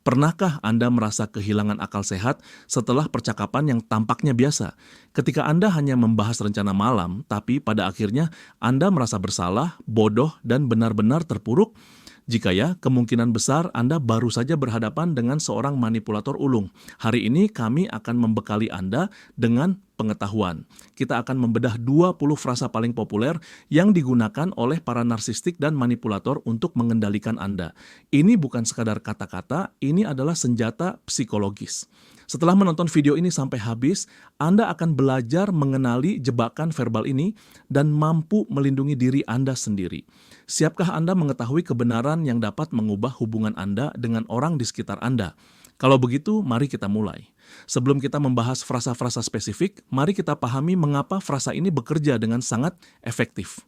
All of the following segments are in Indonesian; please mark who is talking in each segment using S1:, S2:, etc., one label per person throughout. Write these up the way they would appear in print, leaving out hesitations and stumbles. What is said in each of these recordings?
S1: Pernahkah Anda merasa kehilangan akal sehat setelah percakapan yang tampaknya biasa? Ketika Anda hanya membahas rencana malam, tapi pada akhirnya Anda merasa bersalah, bodoh, dan benar-benar terpuruk? Jika ya, kemungkinan besar Anda baru saja berhadapan dengan seorang manipulator ulung. Hari ini kami akan membekali Anda dengan pengetahuan. Kita akan membedah 20 frasa paling populer yang digunakan oleh para narsistik dan manipulator untuk mengendalikan Anda. Ini bukan sekadar kata-kata, ini adalah senjata psikologis. Setelah menonton video ini sampai habis, Anda akan belajar mengenali jebakan verbal ini dan mampu melindungi diri Anda sendiri. Siapkah Anda mengetahui kebenaran yang dapat mengubah hubungan Anda dengan orang di sekitar Anda? Kalau begitu, mari kita mulai. Sebelum kita membahas frasa-frasa spesifik, mari kita pahami mengapa frasa ini bekerja dengan sangat efektif.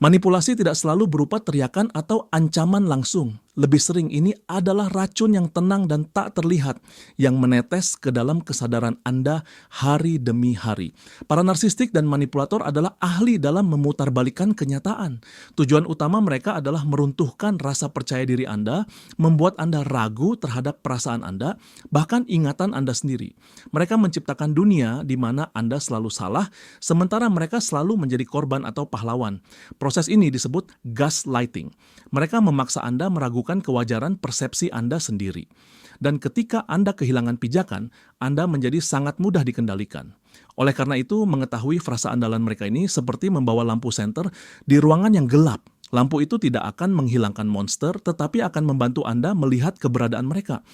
S1: Manipulasi tidak selalu berupa teriakan atau ancaman langsung. Lebih sering ini adalah racun yang tenang dan tak terlihat yang menetes ke dalam kesadaran Anda hari demi hari. Para narsistik dan manipulator adalah ahli dalam memutarbalikkan kenyataan. Tujuan utama mereka adalah meruntuhkan rasa percaya diri Anda, membuat Anda ragu terhadap perasaan Anda, bahkan ingatan Anda sendiri. Mereka menciptakan dunia di mana Anda selalu salah, sementara mereka selalu menjadi korban atau pahlawan. Proses ini disebut gaslighting. Mereka memaksa Anda meragukan kewajaran persepsi Anda sendiri. Dan ketika Anda kehilangan pijakan, Anda menjadi sangat mudah dikendalikan. Oleh karena itu, mengetahui frasa andalan mereka ini seperti membawa lampu senter di ruangan yang gelap. Lampu itu tidak akan menghilangkan monster, tetapi akan membantu Anda melihat keberadaan mereka.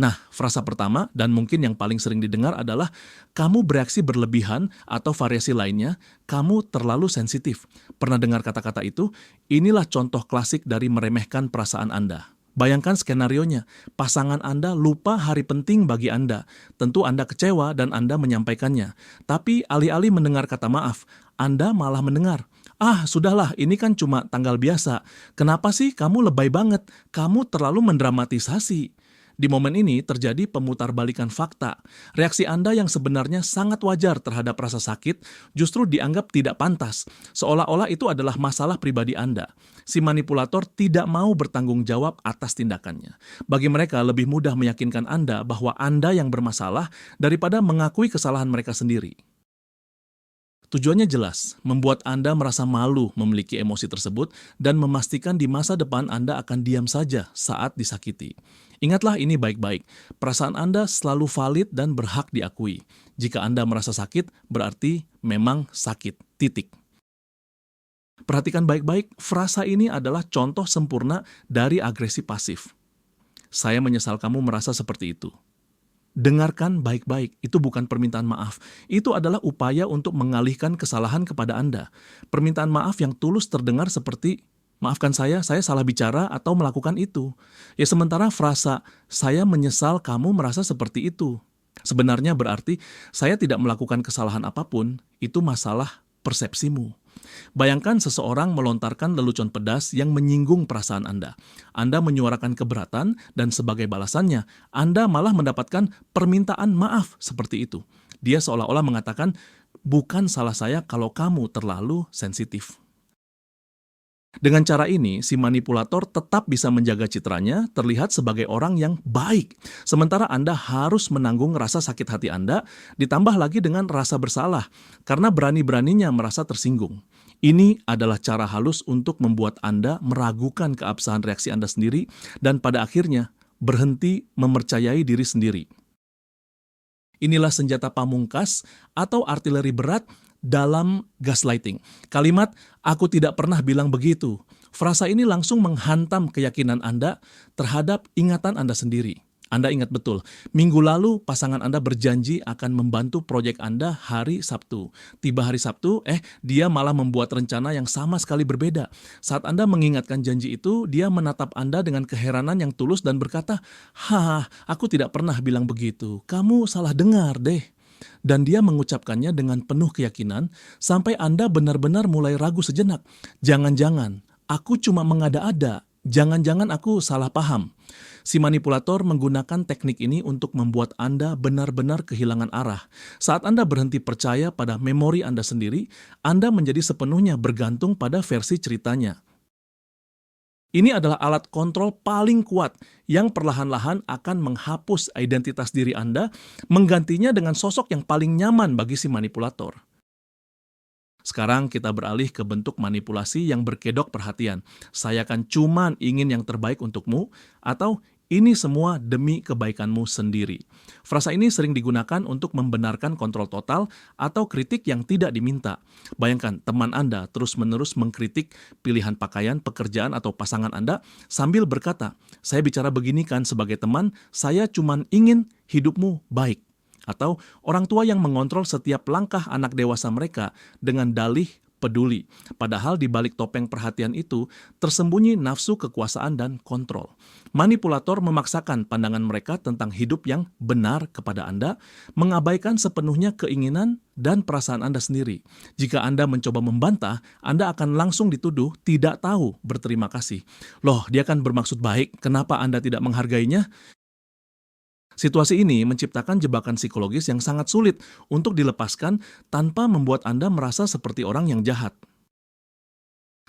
S1: Nah, frasa pertama dan mungkin yang paling sering didengar adalah kamu bereaksi berlebihan atau variasi lainnya, kamu terlalu sensitif. Pernah dengar kata-kata itu? Inilah contoh klasik dari meremehkan perasaan Anda. Bayangkan skenarionya, pasangan Anda lupa hari penting bagi Anda. Tentu Anda kecewa dan Anda menyampaikannya. Tapi alih-alih mendengar kata maaf, Anda malah mendengar, "Ah, sudahlah, ini kan cuma tanggal biasa. Kenapa sih kamu lebay banget? Kamu terlalu mendramatisasi." Di momen ini terjadi pemutarbalikan fakta. Reaksi Anda yang sebenarnya sangat wajar terhadap rasa sakit justru dianggap tidak pantas, seolah-olah itu adalah masalah pribadi Anda. Si manipulator tidak mau bertanggung jawab atas tindakannya. Bagi mereka lebih mudah meyakinkan Anda bahwa Anda yang bermasalah daripada mengakui kesalahan mereka sendiri. Tujuannya jelas, membuat Anda merasa malu memiliki emosi tersebut dan memastikan di masa depan Anda akan diam saja saat disakiti. Ingatlah ini baik-baik, perasaan Anda selalu valid dan berhak diakui. Jika Anda merasa sakit, berarti memang sakit, titik. Perhatikan baik-baik, frasa ini adalah contoh sempurna dari agresi pasif. Saya menyesal kamu merasa seperti itu. Dengarkan baik-baik, itu bukan permintaan maaf. Itu adalah upaya untuk mengalihkan kesalahan kepada Anda. Permintaan maaf yang tulus terdengar seperti, "Maafkan saya salah bicara atau melakukan itu." Ya sementara frasa, "Saya menyesal kamu merasa seperti itu." Sebenarnya berarti, saya tidak melakukan kesalahan apapun, itu masalah persepsimu. Bayangkan seseorang melontarkan lelucon pedas yang menyinggung perasaan Anda. Anda menyuarakan keberatan dan sebagai balasannya, Anda malah mendapatkan permintaan maaf seperti itu. Dia seolah-olah mengatakan, "Bukan salah saya kalau kamu terlalu sensitif." Dengan cara ini, si manipulator tetap bisa menjaga citranya terlihat sebagai orang yang baik. Sementara Anda harus menanggung rasa sakit hati Anda, ditambah lagi dengan rasa bersalah, karena berani-beraninya merasa tersinggung. Ini adalah cara halus untuk membuat Anda meragukan keabsahan reaksi Anda sendiri, dan pada akhirnya berhenti mempercayai diri sendiri. Inilah senjata pamungkas atau artileri berat dalam gaslighting. Kalimat, "Aku tidak pernah bilang begitu." Frasa ini langsung menghantam keyakinan Anda terhadap ingatan Anda sendiri. Anda ingat betul, minggu lalu pasangan Anda berjanji akan membantu proyek Anda hari Sabtu. Tiba hari Sabtu, dia malah membuat rencana yang sama sekali berbeda. Saat Anda mengingatkan janji itu, dia menatap Anda dengan keheranan yang tulus dan berkata, aku tidak pernah bilang begitu. Kamu salah dengar deh." Dan dia mengucapkannya dengan penuh keyakinan sampai Anda benar-benar mulai ragu sejenak. Jangan-jangan aku cuma mengada-ada. Jangan-jangan aku salah paham. Si manipulator menggunakan teknik ini untuk membuat Anda benar-benar kehilangan arah. Saat Anda berhenti percaya pada memori Anda sendiri, Anda menjadi sepenuhnya bergantung pada versi ceritanya. Ini adalah alat kontrol paling kuat yang perlahan-lahan akan menghapus identitas diri Anda, menggantinya dengan sosok yang paling nyaman bagi si manipulator. Sekarang kita beralih ke bentuk manipulasi yang berkedok perhatian. Saya kan cuman ingin yang terbaik untukmu, atau ini semua demi kebaikanmu sendiri. Frasa ini sering digunakan untuk membenarkan kontrol total atau kritik yang tidak diminta. Bayangkan teman Anda terus-menerus mengkritik pilihan pakaian, pekerjaan, atau pasangan Anda sambil berkata, "Saya bicara begini kan sebagai teman, saya cuman ingin hidupmu baik." Atau orang tua yang mengontrol setiap langkah anak dewasa mereka dengan dalih peduli. Padahal di balik topeng perhatian itu tersembunyi nafsu kekuasaan dan kontrol. Manipulator memaksakan pandangan mereka tentang hidup yang benar kepada Anda, mengabaikan sepenuhnya keinginan dan perasaan Anda sendiri. Jika Anda mencoba membantah, Anda akan langsung dituduh tidak tahu berterima kasih. Loh, dia kan bermaksud baik, kenapa Anda tidak menghargainya? Situasi ini menciptakan jebakan psikologis yang sangat sulit untuk dilepaskan tanpa membuat Anda merasa seperti orang yang jahat.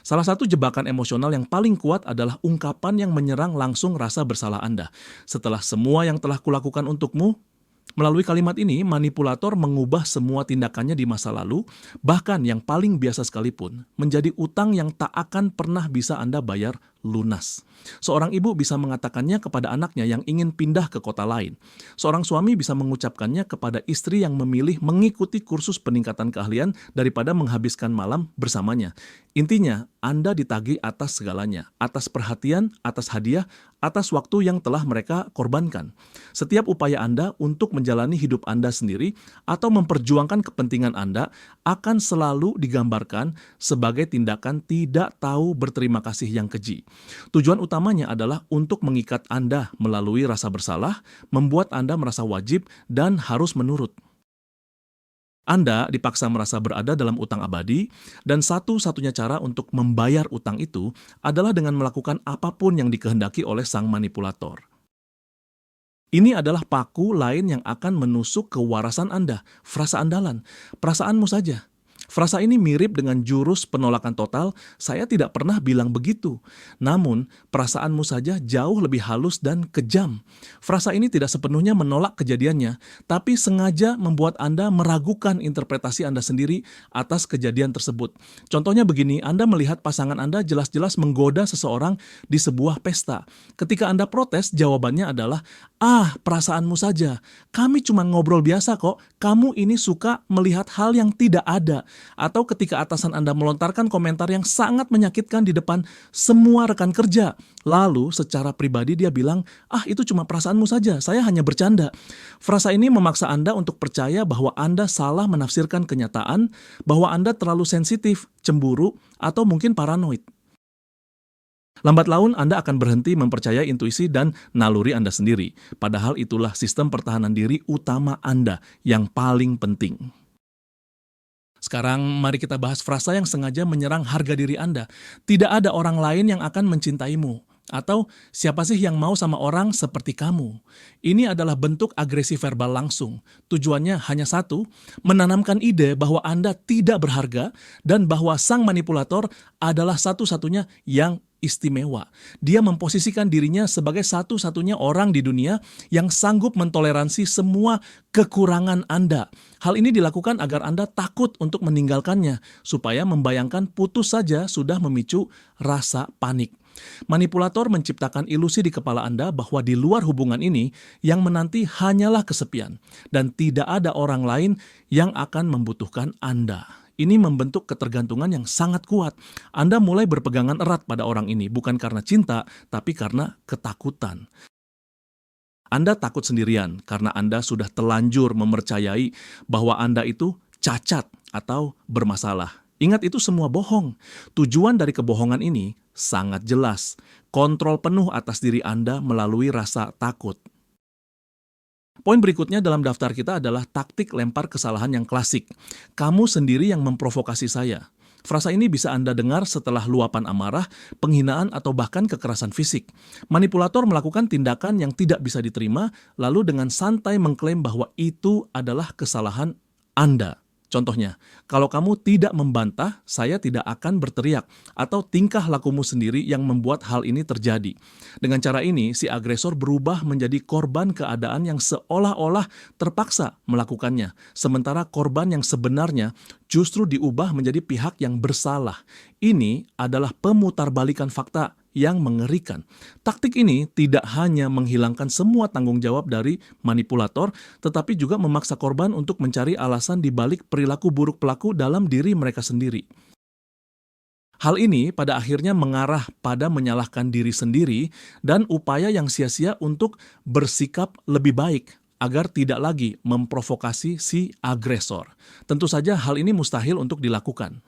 S1: Salah satu jebakan emosional yang paling kuat adalah ungkapan yang menyerang langsung rasa bersalah Anda. Setelah semua yang telah kulakukan untukmu, melalui kalimat ini, manipulator mengubah semua tindakannya di masa lalu, bahkan yang paling biasa sekalipun, menjadi utang yang tak akan pernah bisa Anda bayar lunas. Seorang ibu bisa mengatakannya kepada anaknya yang ingin pindah ke kota lain. Seorang suami bisa mengucapkannya kepada istri yang memilih mengikuti kursus peningkatan keahlian daripada menghabiskan malam bersamanya. Intinya, Anda ditagih atas segalanya, atas perhatian, atas hadiah, atas waktu yang telah mereka korbankan. Setiap upaya Anda untuk menjalani hidup Anda sendiri atau memperjuangkan kepentingan Anda akan selalu digambarkan sebagai tindakan tidak tahu berterima kasih yang keji. Tujuan utamanya adalah untuk mengikat Anda melalui rasa bersalah, membuat Anda merasa wajib dan harus menurut. Anda dipaksa merasa berada dalam utang abadi, dan satu-satunya cara untuk membayar utang itu adalah dengan melakukan apapun yang dikehendaki oleh sang manipulator. Ini adalah paku lain yang akan menusuk kewarasan Anda, frasa andalan, perasaanmu saja. Frasa ini mirip dengan jurus penolakan total, "Saya tidak pernah bilang begitu." Namun, perasaanmu saja jauh lebih halus dan kejam. Frasa ini tidak sepenuhnya menolak kejadiannya, tapi sengaja membuat Anda meragukan interpretasi Anda sendiri atas kejadian tersebut. Contohnya begini, Anda melihat pasangan Anda jelas-jelas menggoda seseorang di sebuah pesta. Ketika Anda protes, jawabannya adalah, perasaanmu saja. Kami cuma ngobrol biasa kok. Kamu ini suka melihat hal yang tidak ada." Atau ketika atasan Anda melontarkan komentar yang sangat menyakitkan di depan semua rekan kerja. Lalu secara pribadi dia bilang, itu cuma perasaanmu saja, saya hanya bercanda. Frasa ini memaksa Anda untuk percaya bahwa Anda salah menafsirkan kenyataan, bahwa Anda terlalu sensitif, cemburu, atau mungkin paranoid. Lambat laun Anda akan berhenti mempercayai intuisi dan naluri Anda sendiri. Padahal itulah sistem pertahanan diri utama Anda yang paling penting. Sekarang mari kita bahas frasa yang sengaja menyerang harga diri Anda. Tidak ada orang lain yang akan mencintaimu. Atau siapa sih yang mau sama orang seperti kamu? Ini adalah bentuk agresi verbal langsung. Tujuannya hanya satu, menanamkan ide bahwa Anda tidak berharga dan bahwa sang manipulator adalah satu-satunya yang istimewa. Dia memposisikan dirinya sebagai satu-satunya orang di dunia yang sanggup mentoleransi semua kekurangan Anda. Hal ini dilakukan agar Anda takut untuk meninggalkannya, supaya membayangkan putus saja sudah memicu rasa panik. Manipulator menciptakan ilusi di kepala Anda bahwa di luar hubungan ini yang menanti hanyalah kesepian dan tidak ada orang lain yang akan membutuhkan Anda. Ini membentuk ketergantungan yang sangat kuat. Anda mulai berpegangan erat pada orang ini, bukan karena cinta, tapi karena ketakutan. Anda takut sendirian karena Anda sudah telanjur mempercayai bahwa Anda itu cacat atau bermasalah. Ingat, itu semua bohong. Tujuan dari kebohongan ini sangat jelas. Kontrol penuh atas diri Anda melalui rasa takut. Poin berikutnya dalam daftar kita adalah taktik lempar kesalahan yang klasik. Kamu sendiri yang memprovokasi saya. Frasa ini bisa Anda dengar setelah luapan amarah, penghinaan, atau bahkan kekerasan fisik. Manipulator melakukan tindakan yang tidak bisa diterima, lalu dengan santai mengklaim bahwa itu adalah kesalahan Anda. Contohnya, kalau kamu tidak membantah, saya tidak akan berteriak, atau tingkah lakumu sendiri yang membuat hal ini terjadi. Dengan cara ini, si agresor berubah menjadi korban keadaan yang seolah-olah terpaksa melakukannya, sementara korban yang sebenarnya justru diubah menjadi pihak yang bersalah. Ini adalah pemutarbalikan fakta yang mengerikan. Taktik ini tidak hanya menghilangkan semua tanggung jawab dari manipulator, tetapi juga memaksa korban untuk mencari alasan di balik perilaku buruk pelaku dalam diri mereka sendiri. Hal ini pada akhirnya mengarah pada menyalahkan diri sendiri dan upaya yang sia-sia untuk bersikap lebih baik agar tidak lagi memprovokasi si agresor. Tentu saja hal ini mustahil untuk dilakukan.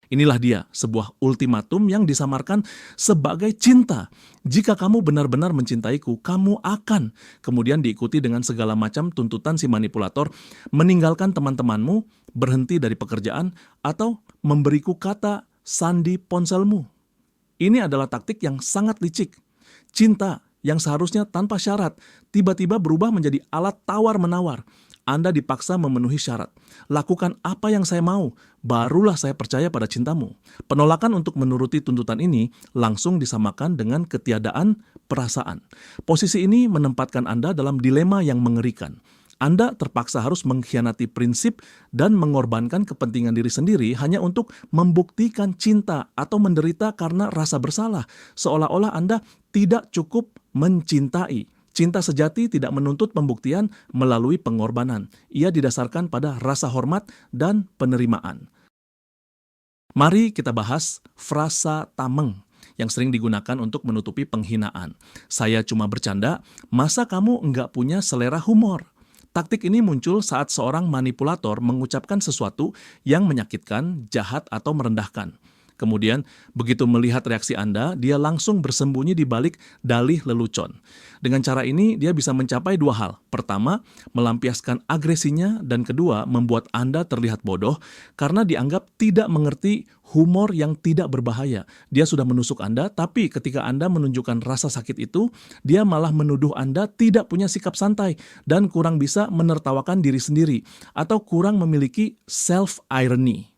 S1: Inilah dia, sebuah ultimatum yang disamarkan sebagai cinta. Jika kamu benar-benar mencintaiku, kamu akan. Kemudian diikuti dengan segala macam tuntutan si manipulator, meninggalkan teman-temanmu, berhenti dari pekerjaan, atau memberiku kata sandi ponselmu. Ini adalah taktik yang sangat licik. Cinta yang seharusnya tanpa syarat, tiba-tiba berubah menjadi alat tawar-menawar. Anda dipaksa memenuhi syarat. Lakukan apa yang saya mau, barulah saya percaya pada cintamu. Penolakan untuk menuruti tuntutan ini langsung disamakan dengan ketiadaan perasaan. Posisi ini menempatkan Anda dalam dilema yang mengerikan. Anda terpaksa harus mengkhianati prinsip dan mengorbankan kepentingan diri sendiri hanya untuk membuktikan cinta atau menderita karena rasa bersalah, seolah-olah Anda tidak cukup mencintai. Cinta sejati tidak menuntut pembuktian melalui pengorbanan. Ia didasarkan pada rasa hormat dan penerimaan. Mari kita bahas frasa tameng yang sering digunakan untuk menutupi penghinaan. Saya cuma bercanda, masa kamu enggak punya selera humor? Taktik ini muncul saat seorang manipulator mengucapkan sesuatu yang menyakitkan, jahat, atau merendahkan. Kemudian, begitu melihat reaksi Anda, dia langsung bersembunyi di balik dalih lelucon. Dengan cara ini, dia bisa mencapai dua hal. Pertama, melampiaskan agresinya, dan kedua, membuat Anda terlihat bodoh karena dianggap tidak mengerti humor yang tidak berbahaya. Dia sudah menusuk Anda, tapi ketika Anda menunjukkan rasa sakit itu, dia malah menuduh Anda tidak punya sikap santai dan kurang bisa menertawakan diri sendiri, atau kurang memiliki self-irony.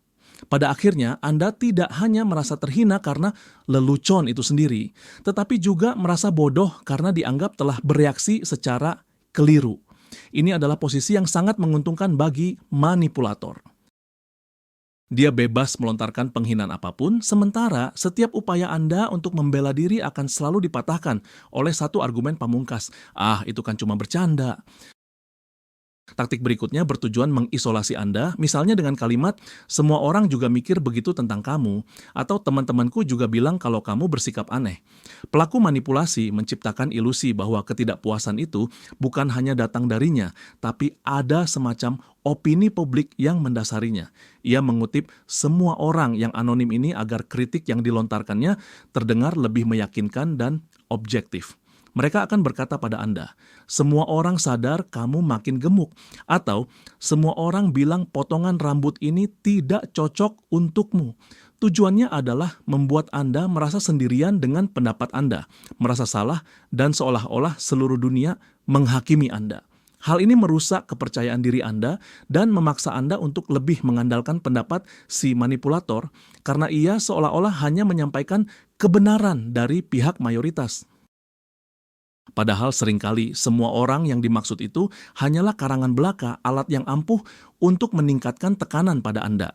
S1: Pada akhirnya, Anda tidak hanya merasa terhina karena lelucon itu sendiri, tetapi juga merasa bodoh karena dianggap telah bereaksi secara keliru. Ini adalah posisi yang sangat menguntungkan bagi manipulator. Dia bebas melontarkan penghinaan apapun, sementara setiap upaya Anda untuk membela diri akan selalu dipatahkan oleh satu argumen pamungkas. Ah, itu kan cuma bercanda. Taktik berikutnya bertujuan mengisolasi Anda, misalnya dengan kalimat, semua orang juga mikir begitu tentang kamu, atau teman-temanku juga bilang kalau kamu bersikap aneh. Pelaku manipulasi menciptakan ilusi bahwa ketidakpuasan itu bukan hanya datang darinya, tapi ada semacam opini publik yang mendasarinya. Ia mengutip semua orang yang anonim ini agar kritik yang dilontarkannya terdengar lebih meyakinkan dan objektif. Mereka akan berkata pada Anda, semua orang sadar kamu makin gemuk, atau semua orang bilang potongan rambut ini tidak cocok untukmu. Tujuannya adalah membuat Anda merasa sendirian dengan pendapat Anda, merasa salah, dan seolah-olah seluruh dunia menghakimi Anda. Hal ini merusak kepercayaan diri Anda dan memaksa Anda untuk lebih mengandalkan pendapat si manipulator, karena ia seolah-olah hanya menyampaikan kebenaran dari pihak mayoritas. Padahal seringkali semua orang yang dimaksud itu hanyalah karangan belaka, alat yang ampuh untuk meningkatkan tekanan pada Anda.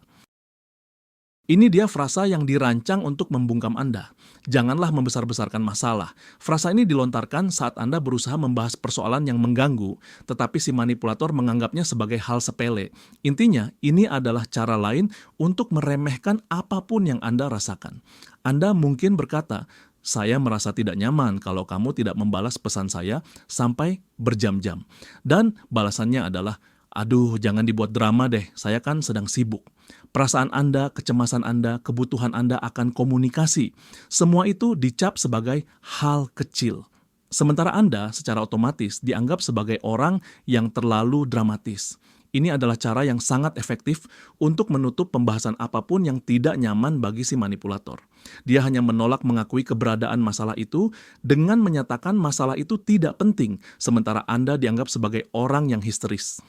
S1: Ini dia frasa yang dirancang untuk membungkam Anda. Janganlah membesar-besarkan masalah. Frasa ini dilontarkan saat Anda berusaha membahas persoalan yang mengganggu, tetapi si manipulator menganggapnya sebagai hal sepele. Intinya, ini adalah cara lain untuk meremehkan apapun yang Anda rasakan. Anda mungkin berkata, saya merasa tidak nyaman kalau kamu tidak membalas pesan saya sampai berjam-jam. Dan balasannya adalah, aduh jangan dibuat drama deh, saya kan sedang sibuk. Perasaan Anda, kecemasan Anda, kebutuhan Anda akan komunikasi. Semua itu dicap sebagai hal kecil. Sementara Anda secara otomatis dianggap sebagai orang yang terlalu dramatis. Ini adalah cara yang sangat efektif untuk menutup pembahasan apapun yang tidak nyaman bagi si manipulator. Dia hanya menolak mengakui keberadaan masalah itu dengan menyatakan masalah itu tidak penting, sementara Anda dianggap sebagai orang yang histeris.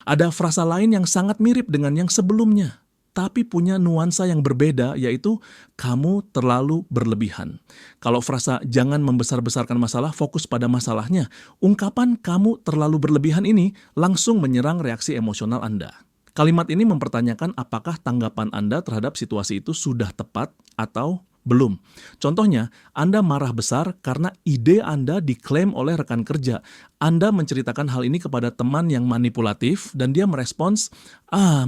S1: Ada frasa lain yang sangat mirip dengan yang sebelumnya, tapi punya nuansa yang berbeda, yaitu kamu terlalu berlebihan. Kalau frasa jangan membesar-besarkan masalah, fokus pada masalahnya, ungkapan kamu terlalu berlebihan ini langsung menyerang reaksi emosional Anda. Kalimat ini mempertanyakan apakah tanggapan Anda terhadap situasi itu sudah tepat atau belum. Contohnya, Anda marah besar karena ide Anda diklaim oleh rekan kerja. Anda menceritakan hal ini kepada teman yang manipulatif dan dia merespons,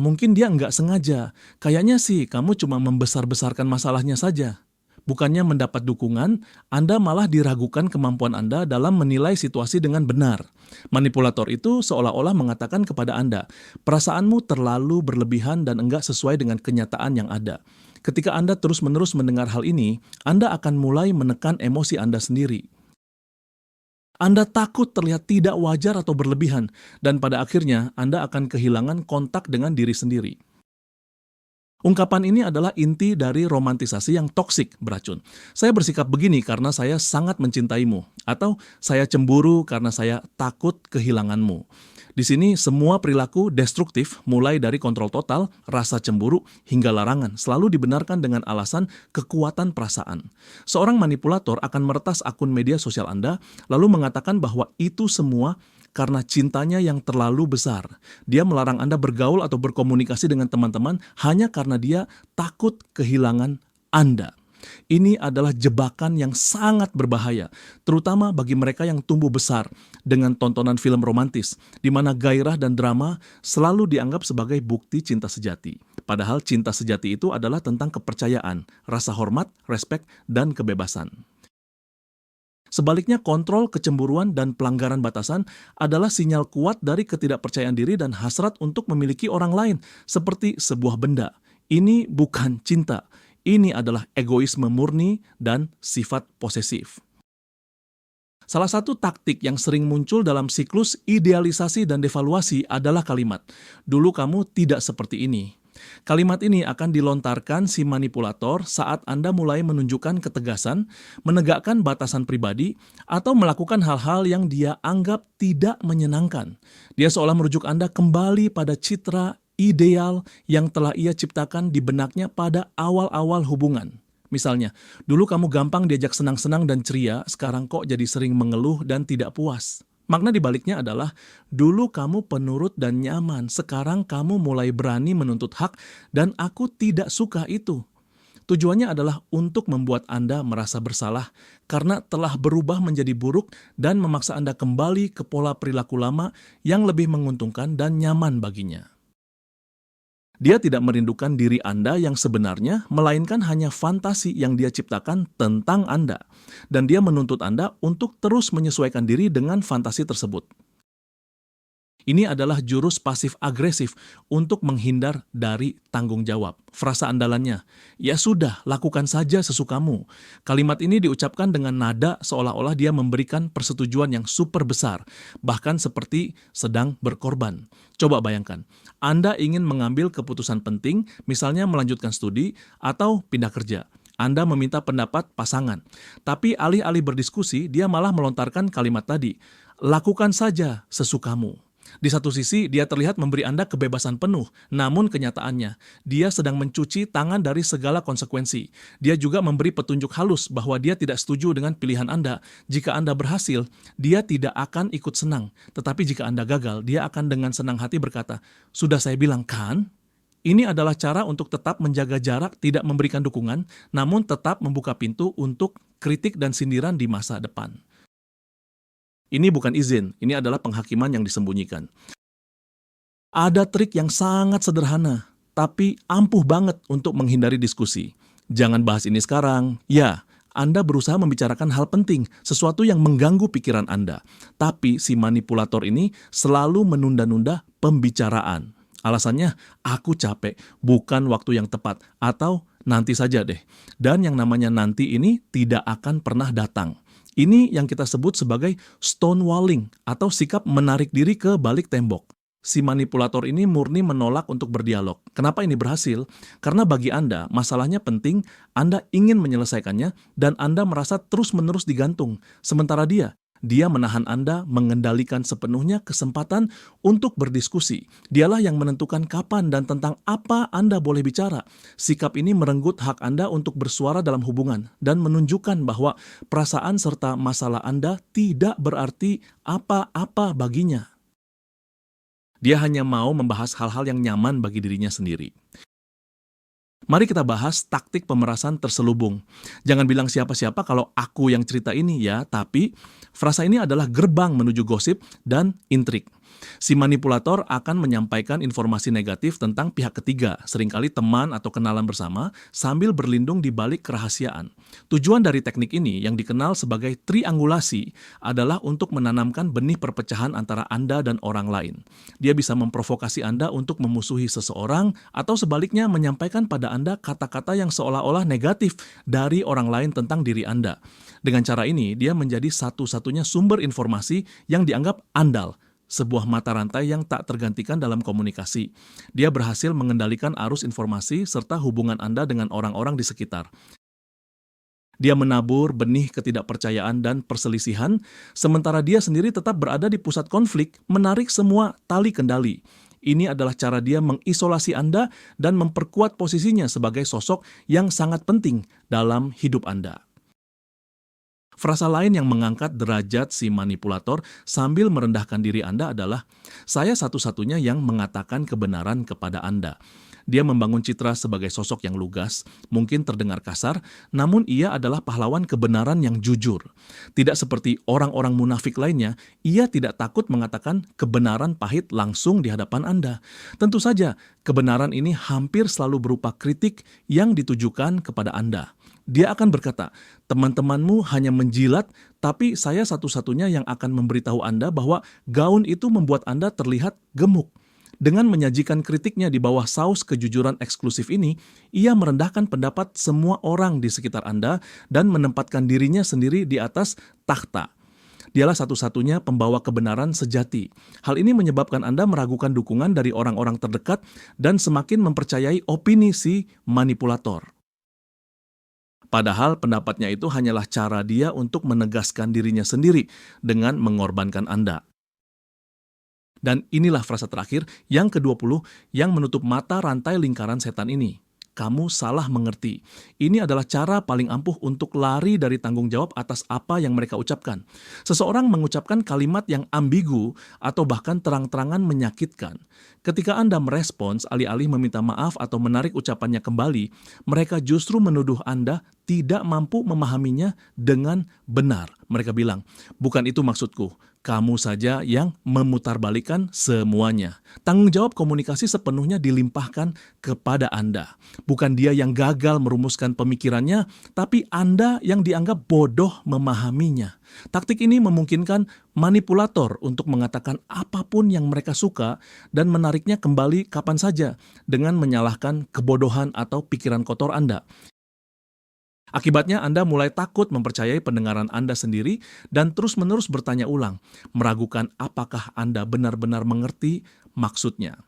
S1: mungkin dia nggak sengaja. Kayaknya sih kamu cuma membesar-besarkan masalahnya saja. Bukannya mendapat dukungan, Anda malah diragukan kemampuan Anda dalam menilai situasi dengan benar. Manipulator itu seolah-olah mengatakan kepada Anda, perasaanmu terlalu berlebihan dan enggak sesuai dengan kenyataan yang ada. Ketika Anda terus-menerus mendengar hal ini, Anda akan mulai menekan emosi Anda sendiri. Anda takut terlihat tidak wajar atau berlebihan, dan pada akhirnya Anda akan kehilangan kontak dengan diri sendiri. Ungkapan ini adalah inti dari romantisasi yang toksik beracun. Saya bersikap begini karena saya sangat mencintaimu, atau saya cemburu karena saya takut kehilanganmu. Di sini semua perilaku destruktif, mulai dari kontrol total, rasa cemburu, hingga larangan, selalu dibenarkan dengan alasan kekuatan perasaan. Seorang manipulator akan meretas akun media sosial Anda, lalu mengatakan bahwa itu semua karena cintanya yang terlalu besar. Dia melarang Anda bergaul atau berkomunikasi dengan teman-teman hanya karena dia takut kehilangan Anda. Ini adalah jebakan yang sangat berbahaya, terutama bagi mereka yang tumbuh besar dengan tontonan film romantis, di mana gairah dan drama selalu dianggap sebagai bukti cinta sejati. Padahal cinta sejati itu adalah tentang kepercayaan, rasa hormat, respek, dan kebebasan. Sebaliknya, kontrol, kecemburuan, dan pelanggaran batasan adalah sinyal kuat dari ketidakpercayaan diri dan hasrat untuk memiliki orang lain, seperti sebuah benda. Ini bukan cinta. Ini adalah egoisme murni dan sifat posesif. Salah satu taktik yang sering muncul dalam siklus idealisasi dan devaluasi adalah kalimat, "Dulu kamu tidak seperti ini." Kalimat ini akan dilontarkan si manipulator saat Anda mulai menunjukkan ketegasan, menegakkan batasan pribadi, atau melakukan hal-hal yang dia anggap tidak menyenangkan. Dia seolah merujuk Anda kembali pada citra ideal yang telah ia ciptakan di benaknya pada awal-awal hubungan. Misalnya, dulu kamu gampang diajak senang-senang dan ceria, sekarang kok jadi sering mengeluh dan tidak puas. Makna di baliknya adalah, dulu kamu penurut dan nyaman, sekarang kamu mulai berani menuntut hak dan aku tidak suka itu. Tujuannya adalah untuk membuat Anda merasa bersalah karena telah berubah menjadi buruk dan memaksa Anda kembali ke pola perilaku lama yang lebih menguntungkan dan nyaman baginya. Dia tidak merindukan diri Anda yang sebenarnya, melainkan hanya fantasi yang dia ciptakan tentang Anda. Dan dia menuntut Anda untuk terus menyesuaikan diri dengan fantasi tersebut. Ini adalah jurus pasif-agresif untuk menghindar dari tanggung jawab. Frasa andalannya, "Ya sudah, lakukan saja sesukamu." Kalimat ini diucapkan dengan nada seolah-olah dia memberikan persetujuan yang super besar, bahkan seperti sedang berkorban. Coba bayangkan, Anda ingin mengambil keputusan penting, misalnya melanjutkan studi atau pindah kerja. Anda meminta pendapat pasangan, tapi alih-alih berdiskusi, dia malah melontarkan kalimat tadi, "Lakukan saja sesukamu." Di satu sisi, dia terlihat memberi Anda kebebasan penuh, namun kenyataannya, dia sedang mencuci tangan dari segala konsekuensi. Dia juga memberi petunjuk halus bahwa dia tidak setuju dengan pilihan Anda. Jika Anda berhasil, dia tidak akan ikut senang. Tetapi jika Anda gagal, dia akan dengan senang hati berkata, "Sudah saya bilang kan?" Ini adalah cara untuk tetap menjaga jarak, tidak memberikan dukungan, namun tetap membuka pintu untuk kritik dan sindiran di masa depan. Ini bukan izin, ini adalah penghakiman yang disembunyikan. Ada trik yang sangat sederhana, tapi ampuh banget untuk menghindari diskusi. Jangan bahas ini sekarang. Ya, Anda berusaha membicarakan hal penting, sesuatu yang mengganggu pikiran Anda. Tapi si manipulator ini selalu menunda-nunda pembicaraan. Alasannya, aku capek, bukan waktu yang tepat, atau nanti saja deh. Dan yang namanya nanti ini tidak akan pernah datang. Ini yang kita sebut sebagai stonewalling atau sikap menarik diri ke balik tembok. Si manipulator ini murni menolak untuk berdialog. Kenapa ini berhasil? Karena bagi Anda, masalahnya penting, Anda ingin menyelesaikannya, dan Anda merasa terus-menerus digantung. Sementara dia Dia menahan Anda, mengendalikan sepenuhnya kesempatan untuk berdiskusi. Dialah yang menentukan kapan dan tentang apa Anda boleh bicara. Sikap ini merenggut hak Anda untuk bersuara dalam hubungan dan menunjukkan bahwa perasaan serta masalah Anda tidak berarti apa-apa baginya. Dia hanya mau membahas hal-hal yang nyaman bagi dirinya sendiri. Mari kita bahas taktik pemerasan terselubung. Jangan bilang siapa-siapa kalau aku yang cerita ini ya, tapi frasa ini adalah gerbang menuju gosip dan intrik. Si manipulator akan menyampaikan informasi negatif tentang pihak ketiga, seringkali teman atau kenalan bersama, sambil berlindung di balik kerahasiaan. Tujuan dari teknik ini yang dikenal sebagai triangulasi adalah untuk menanamkan benih perpecahan antara Anda dan orang lain. Dia bisa memprovokasi Anda untuk memusuhi seseorang atau sebaliknya menyampaikan pada Anda kata-kata yang seolah-olah negatif dari orang lain tentang diri Anda. Dengan cara ini, dia menjadi satu-satunya sumber informasi yang dianggap andal, sebuah mata rantai yang tak tergantikan dalam komunikasi. Dia berhasil mengendalikan arus informasi serta hubungan Anda dengan orang-orang di sekitar. Dia menabur benih ketidakpercayaan dan perselisihan, sementara dia sendiri tetap berada di pusat konflik, menarik semua tali kendali. Ini adalah cara dia mengisolasi Anda dan memperkuat posisinya sebagai sosok yang sangat penting dalam hidup Anda. Frasa lain yang mengangkat derajat si manipulator sambil merendahkan diri Anda adalah, saya satu-satunya yang mengatakan kebenaran kepada Anda. Dia membangun citra sebagai sosok yang lugas, mungkin terdengar kasar, namun ia adalah pahlawan kebenaran yang jujur. Tidak seperti orang-orang munafik lainnya, ia tidak takut mengatakan kebenaran pahit langsung di hadapan Anda. Tentu saja, kebenaran ini hampir selalu berupa kritik yang ditujukan kepada Anda. Dia akan berkata, teman-temanmu hanya menjilat, tapi saya satu-satunya yang akan memberitahu Anda bahwa gaun itu membuat Anda terlihat gemuk. Dengan menyajikan kritiknya di bawah saus kejujuran eksklusif ini, ia merendahkan pendapat semua orang di sekitar Anda dan menempatkan dirinya sendiri di atas takhta. Dialah satu-satunya pembawa kebenaran sejati. Hal ini menyebabkan Anda meragukan dukungan dari orang-orang terdekat dan semakin mempercayai opini si manipulator. Padahal pendapatnya itu hanyalah cara dia untuk menegaskan dirinya sendiri dengan mengorbankan Anda. Dan inilah frasa terakhir yang ke-20 yang menutup mata rantai lingkaran setan ini. Kamu salah mengerti. Ini adalah cara paling ampuh untuk lari dari tanggung jawab atas apa yang mereka ucapkan. Seseorang mengucapkan kalimat yang ambigu atau bahkan terang-terangan menyakitkan. Ketika Anda merespons alih-alih meminta maaf atau menarik ucapannya kembali, mereka justru menuduh Anda tidak mampu memahaminya dengan benar. Mereka bilang, bukan itu maksudku. Kamu saja yang memutarbalikkan semuanya. Tanggung jawab komunikasi sepenuhnya dilimpahkan kepada Anda. Bukan dia yang gagal merumuskan pemikirannya, tapi Anda yang dianggap bodoh memahaminya. Taktik ini memungkinkan manipulator untuk mengatakan apapun yang mereka suka dan menariknya kembali kapan saja dengan menyalahkan kebodohan atau pikiran kotor Anda. Akibatnya Anda mulai takut mempercayai pendengaran Anda sendiri dan terus-menerus bertanya ulang, meragukan apakah Anda benar-benar mengerti maksudnya.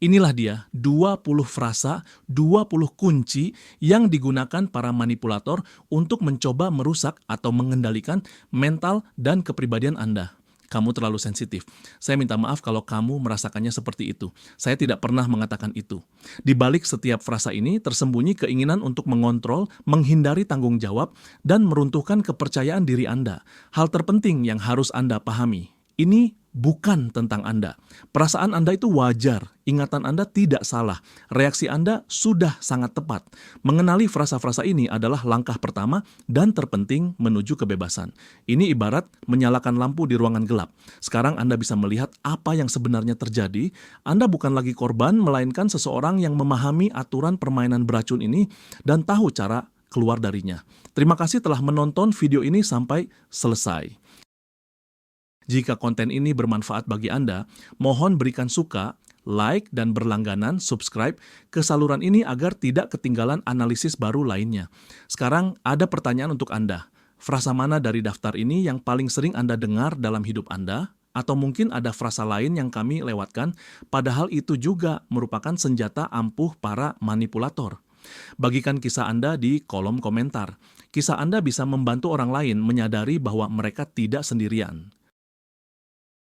S1: Inilah dia 20 frasa, 20 kunci yang digunakan para manipulator untuk mencoba merusak atau mengendalikan mental dan kepribadian Anda. Kamu terlalu sensitif. Saya minta maaf kalau kamu merasakannya seperti itu. Saya tidak pernah mengatakan itu. Di balik setiap frasa ini tersembunyi keinginan untuk mengontrol, menghindari tanggung jawab, dan meruntuhkan kepercayaan diri Anda. Hal terpenting yang harus Anda pahami. Ini bukan tentang Anda. Perasaan Anda itu wajar, ingatan Anda tidak salah, reaksi Anda sudah sangat tepat. Mengenali frasa-frasa ini adalah langkah pertama dan terpenting menuju kebebasan. Ini ibarat menyalakan lampu di ruangan gelap. Sekarang Anda bisa melihat apa yang sebenarnya terjadi. Anda bukan lagi korban, melainkan seseorang yang memahami aturan permainan beracun ini dan tahu cara keluar darinya. Terima kasih telah menonton video ini sampai selesai. Jika konten ini bermanfaat bagi Anda, mohon berikan suka, like, dan berlangganan subscribe ke saluran ini agar tidak ketinggalan analisis baru lainnya. Sekarang ada pertanyaan untuk Anda. Frasa mana dari daftar ini yang paling sering Anda dengar dalam hidup Anda? Atau mungkin ada frasa lain yang kami lewatkan, padahal itu juga merupakan senjata ampuh para manipulator. Bagikan kisah Anda di kolom komentar. kisah Anda bisa membantu orang lain menyadari bahwa mereka tidak sendirian.